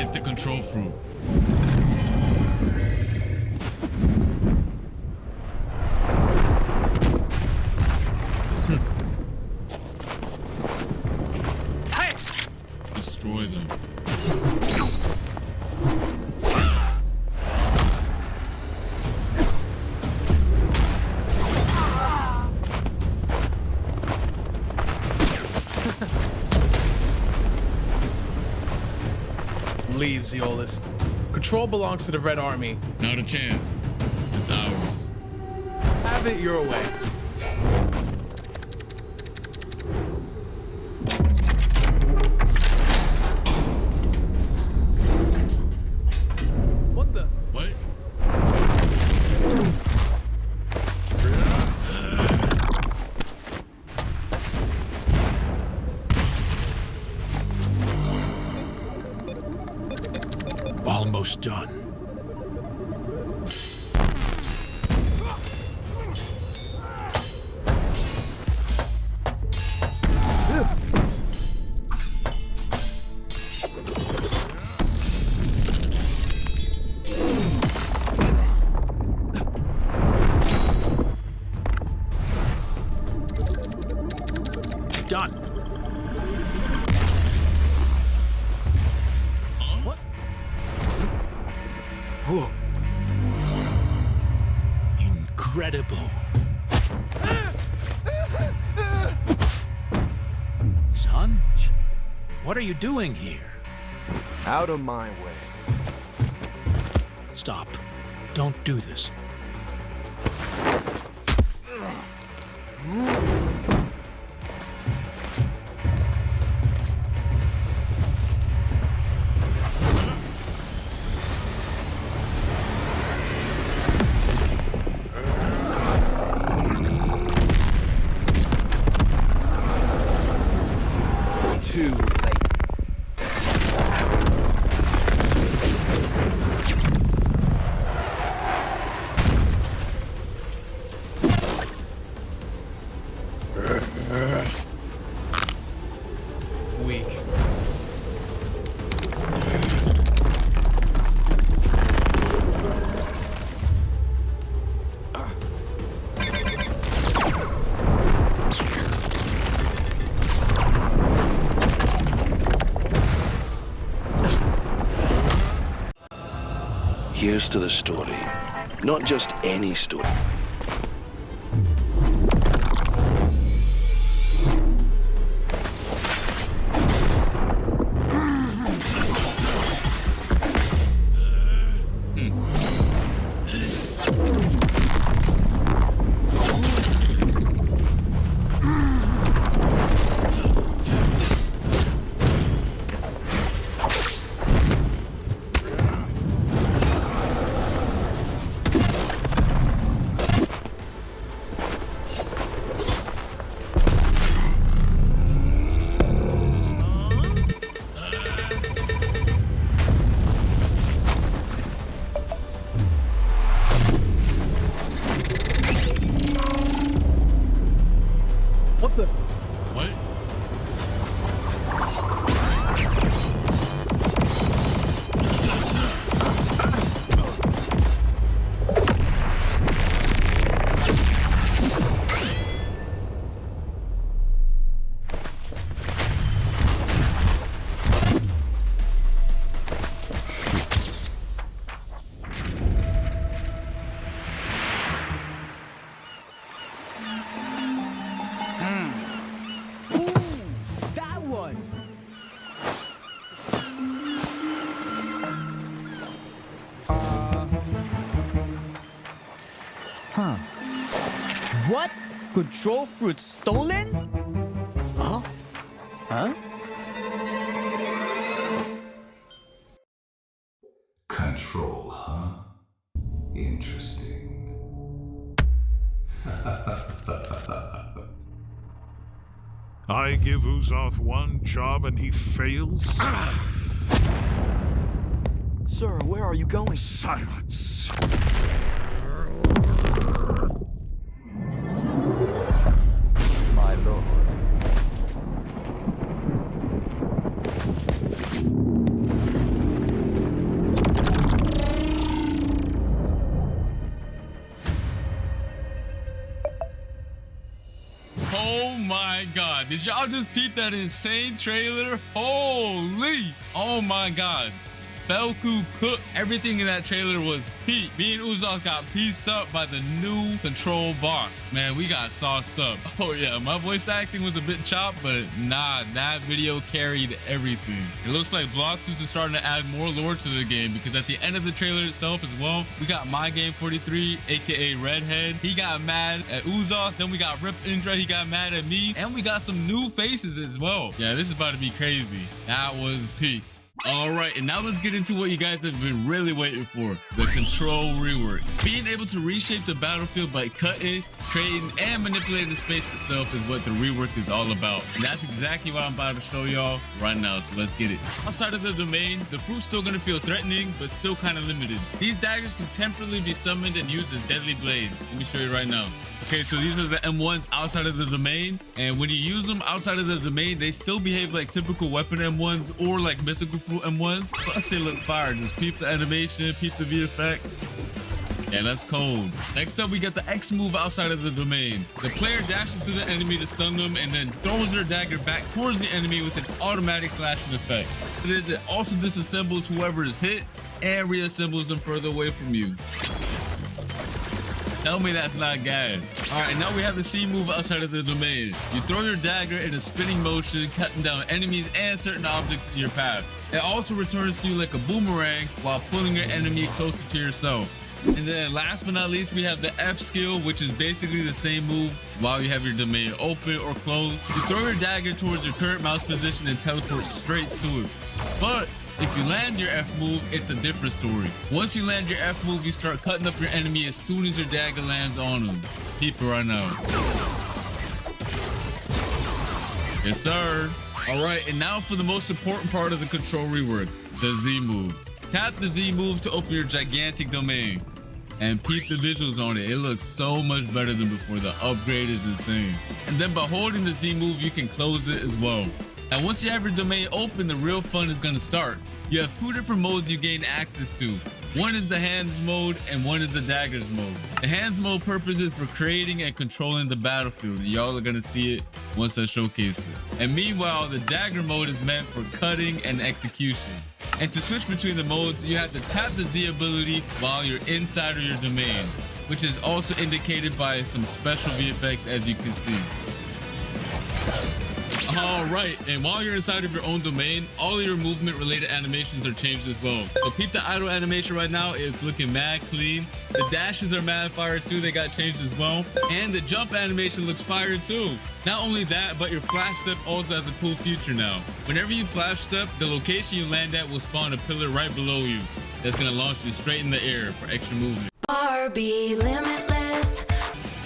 Collect the control fruit. Destroy them. Leave, Zeolus. Control belongs to the Red Army. Not a chance. It's ours. Have it your way. What the? What? Almost done. Done. What? Whoa. Incredible. Son? What are you doing here? Out of my way. Stop. Don't do this. Too late. Weak. Here's to the story. Not just any story. What the? What? That one! What? Control fruit stolen? Huh? Huh? Control, huh? Interesting. I give Uzoth one job and he fails? Sir, where are you going? Silence! My lord. did y'all just peep that insane trailer? Holy! Oh my god. Belku cooked. Everything in that trailer was peak. Me and Uzak got pieced up by the new control boss. Man, we got sauced up. Oh yeah, my voice acting was a bit chopped, but nah, that video carried everything. It looks like Blox is starting to add more lore to the game, because at the end of the trailer itself as well, we got My Game 43, aka Redhead. He got mad at Uzak. Then we got Rip Indra. He got mad at me. And we got some new faces as well. Yeah, this is about to be crazy. That was peak. All right, and now let's get into what you guys have been really waiting for, the control rework. Being able to reshape the battlefield by cutting, creating, and manipulating the space itself is what the rework is all about. And that's exactly what I'm about to show y'all right now, so let's get it. Outside of the domain, the fruit's still gonna feel threatening, but still kind of limited. These daggers can temporarily be summoned and used as deadly blades. Let me show you right now. Okay, so these are the M1s outside of the domain, and when you use them outside of the domain, they still behave like typical weapon M1s or like mythical fruit M1s. Plus they look fire. Just peep the animation, peep the VFX. Yeah, that's cold. Next up, we got the X move outside of the domain. The player dashes to the enemy to stun them and then throws their dagger back towards the enemy with an automatic slashing effect. It also disassembles whoever is hit and reassembles them further away from you. Tell me that's not gas. All right, now we have the C move outside of the domain. You throw your dagger in a spinning motion, cutting down enemies and certain objects in your path. It also returns to you like a boomerang while pulling your enemy closer to yourself. And then last but not least, we have the F skill, which is basically the same move while you have your domain open or closed. You throw your dagger towards your current mouse position and teleport straight to it. But if you land your F move, it's a different story. Once you land your F move, you start cutting up your enemy as soon as your dagger lands on them. Keep it right now. Yes, sir. All right, and now for the most important part of the control rework, the Z move. Tap the Z move to open your gigantic domain. And peep the visuals on it. It looks so much better than before. The upgrade is insane. And then by holding the Z move, you can close it as well. And once you have your domain open, the real fun is gonna start. You have two different modes you gain access to. One is the hands mode and one is the daggers mode. The hands mode purpose is for creating and controlling the battlefield. Y'all are gonna see it once I showcase it. And meanwhile, the dagger mode is meant for cutting and execution. And to switch between the modes, you have to tap the Z ability while you're inside of your domain, which is also indicated by some special VFX, as you can see. All right, and while you're inside of your own domain, all of your movement related animations are changed as well. So peep the idle animation right now. It's looking mad clean. The dashes are mad fire too. They got changed as well. And the jump animation looks fire too. Not only that, but your flash step also has a cool feature now. Whenever you flash step, the location you land at will spawn a pillar right below you that's gonna launch you straight in the air for extra movement. Barbie Limitless.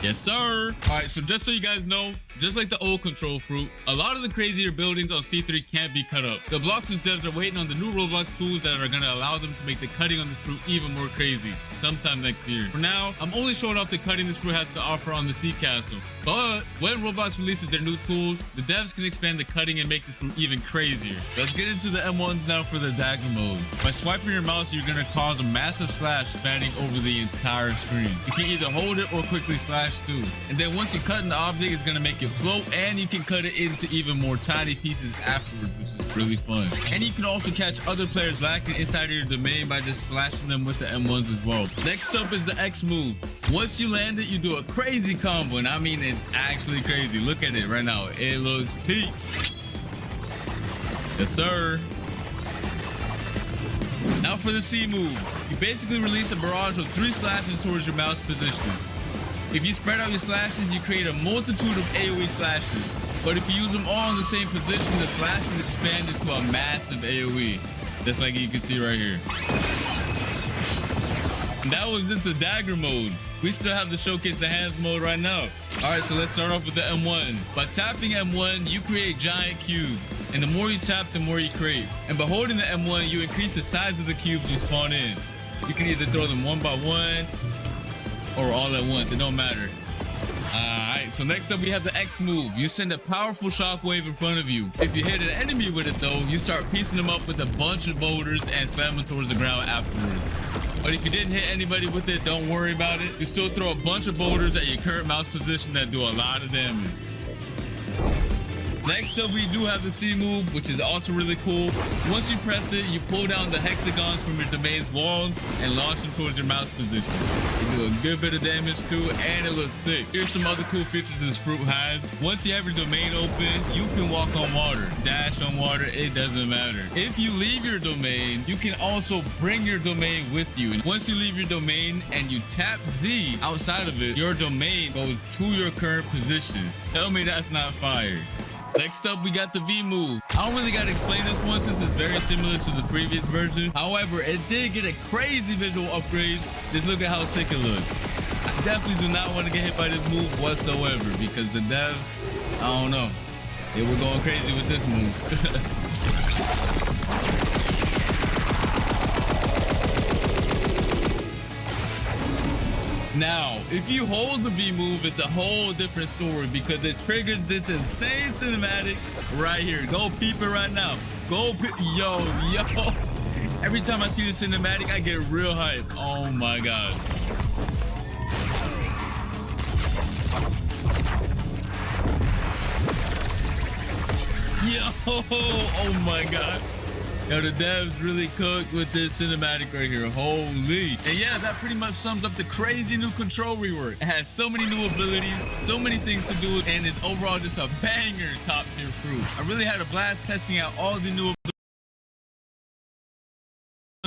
Yes, sir. All right, so just so you guys know, just like the old control fruit, a lot of the crazier buildings on C3 can't be cut up. The Blox's devs are waiting on the new Roblox tools that are going to allow them to make the cutting on the fruit even more crazy sometime next year. For now, I'm only showing off the cutting this fruit has to offer on the Sea Castle. But when Roblox releases their new tools, the devs can expand the cutting and make this fruit even crazier. Let's get into the M1s now for the dagger mode. By swiping your mouse, you're going to cause a massive slash spanning over the entire screen. You can either hold it or quickly slash too. And then once you cut an object, it's going to make it float, and you can cut it into even more tiny pieces afterwards, which is really fun. And you can also catch other players lacking inside of your domain by just slashing them with the M1s as well. Next up is the X move. Once you land it, you do a crazy combo, and I mean it's actually crazy. Look at it right now. It looks peak. Yes, sir. Now for the C move. You basically release a barrage of 3 slashes towards your mouse position. If you spread out your slashes, you create a multitude of AoE slashes. But if you use them all in the same position, the slashes expand into a massive AoE. Just like you can see right here. And that was just a dagger mode. We still have to showcase the hands mode right now. All right, so let's start off with the M1s. By tapping M1, you create giant cubes. And the more you tap, the more you create. And by holding the M1, you increase the size of the cubes you spawn in. You can either throw them one by one or all at once. It don't matter. Alright, so next up we have the X move. You send a powerful shockwave in front of you. If you hit an enemy with it though, you start piecing them up with a bunch of boulders and slam them towards the ground afterwards. But if you didn't hit anybody with it, don't worry about it. You still throw a bunch of boulders at your current mouse position that do a lot of damage. Next up, we do have the C move, which is also really cool. Once you press it, you pull down the hexagons from your domain's wall and launch them towards your mouse position. You do a good bit of damage too, and it looks sick. Here's some other cool features this fruit has. Once you have your domain open, you can walk on water, dash on water, it doesn't matter. If you leave your domain, you can also bring your domain with you. And once you leave your domain and you tap Z outside of it, your domain goes to your current position. Tell me that's not fire. Next up, we got the V move. I don't really got to explain this one since it's very similar to the previous version. However, it did get a crazy visual upgrade. Just look at how sick it looks. I definitely do not want to get hit by this move whatsoever because the devs, I don't know. They were going crazy with this move. Now, if you hold the V move, it's a whole different story because it triggers this insane cinematic right here. Go peep it right now. Go peep. Yo. Every time I see the cinematic, I get real hype. Oh my God. Yo. Oh my God. Yo, the devs really cooked with this cinematic right here. Holy. And yeah, that pretty much sums up the crazy new control rework. It has so many new abilities, so many things to do, and it's overall just a banger top tier fruit. I really had a blast testing out all the new abilities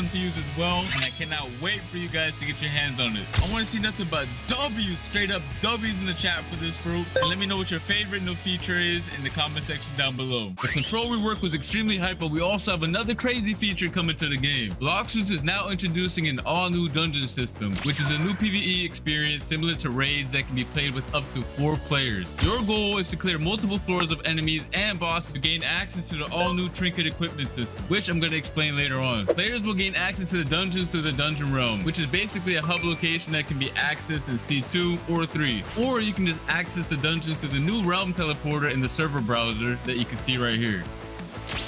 to use as well, and I cannot wait for you guys to get your hands on it. I want to see nothing but W's, straight up W's in the chat for this fruit, and let me know what your favorite new feature is in the comment section down below. The control rework was extremely hype, but we also have another crazy feature coming to the game. Blox is now introducing an all-new dungeon system, which is a new PvE experience similar to raids that can be played with up to 4 players. Your goal is to clear multiple floors of enemies and bosses to gain access to the all-new trinket equipment system, which I'm going to explain later on. Players will gain access to the dungeons through the dungeon realm, which is basically a hub location that can be accessed in C2 or 3, or you can just access the dungeons through the new realm teleporter in the server browser that you can see right here.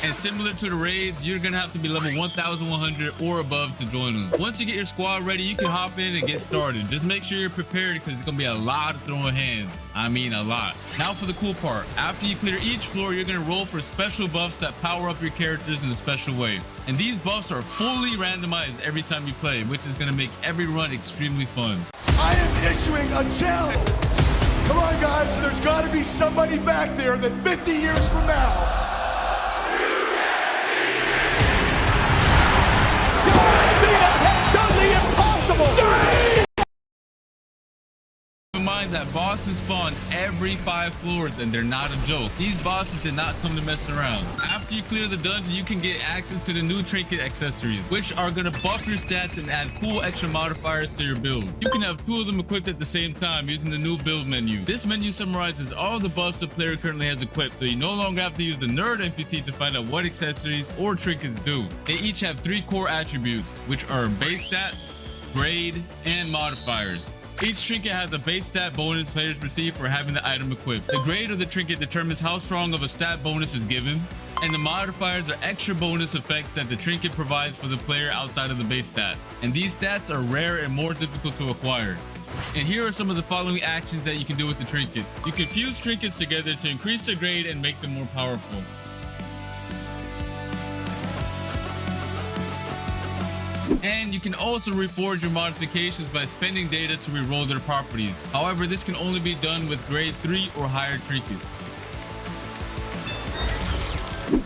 And similar to the raids, you're gonna have to be level 1100 or above to join them. Once you get your squad ready, you can hop in and get started. Just make sure you're prepared because it's gonna be a lot of throwing hands. I mean a lot. Now for the cool part. After you clear each floor, you're gonna roll for special buffs that power up your characters in a special way. And these buffs are fully randomized every time you play, which is gonna make every run extremely fun. I am issuing a challenge. Come on guys, there's gotta be somebody back there that 50 years from now Keep in mind that bosses spawn every 5 floors and they're not a joke. These bosses did not come to mess around. After you clear the dungeon, you can get access to the new trinket accessories, which are gonna buff your stats and add cool extra modifiers to your builds. You can have 2 of them equipped at the same time using the new build menu. This menu summarizes all the buffs the player currently has equipped, so you no longer have to use the nerd NPC to find out what accessories or trinkets do. They each have 3 core attributes, which are base stats, grade, and modifiers. Each trinket has a base stat bonus players receive for having the item equipped. The grade of the trinket determines how strong of a stat bonus is given, and the modifiers are extra bonus effects that the trinket provides for the player outside of the base stats. And these stats are rare and more difficult to acquire. And here are some of the following actions that you can do with the trinkets. You can fuse trinkets together to increase their grade and make them more powerful. And you can also reforge your modifications by spending data to reroll their properties. However, this can only be done with grade 3 or higher trinkets.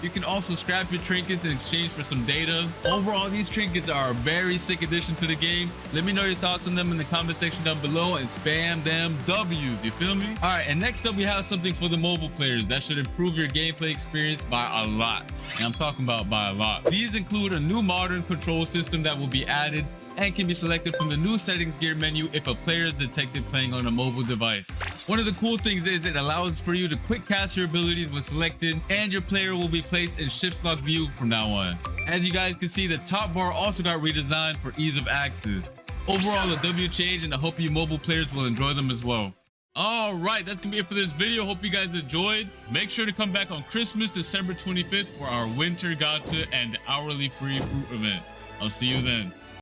You can also scrap your trinkets in exchange for some data. Overall, these trinkets are a very sick addition to the game. Let me know your thoughts on them in the comment section down below and spam them W's, you feel me? All right, and next up we have something for the mobile players that should improve your gameplay experience by a lot. And I'm talking about by a lot. These include a new modern control system that will be added and can be selected from the new settings gear menu if a player is detected playing on a mobile device. One of the cool things is that it allows for you to quick cast your abilities when selected, and your player will be placed in shift lock view from now on. As you guys can see, the top bar also got redesigned for ease of access. Overall, a W change, and I hope you mobile players will enjoy them as well. All right, that's gonna be it for this video. Hope you guys enjoyed. Make sure to come back on Christmas, December 25th for our winter gacha and hourly free fruit event. I'll see you then.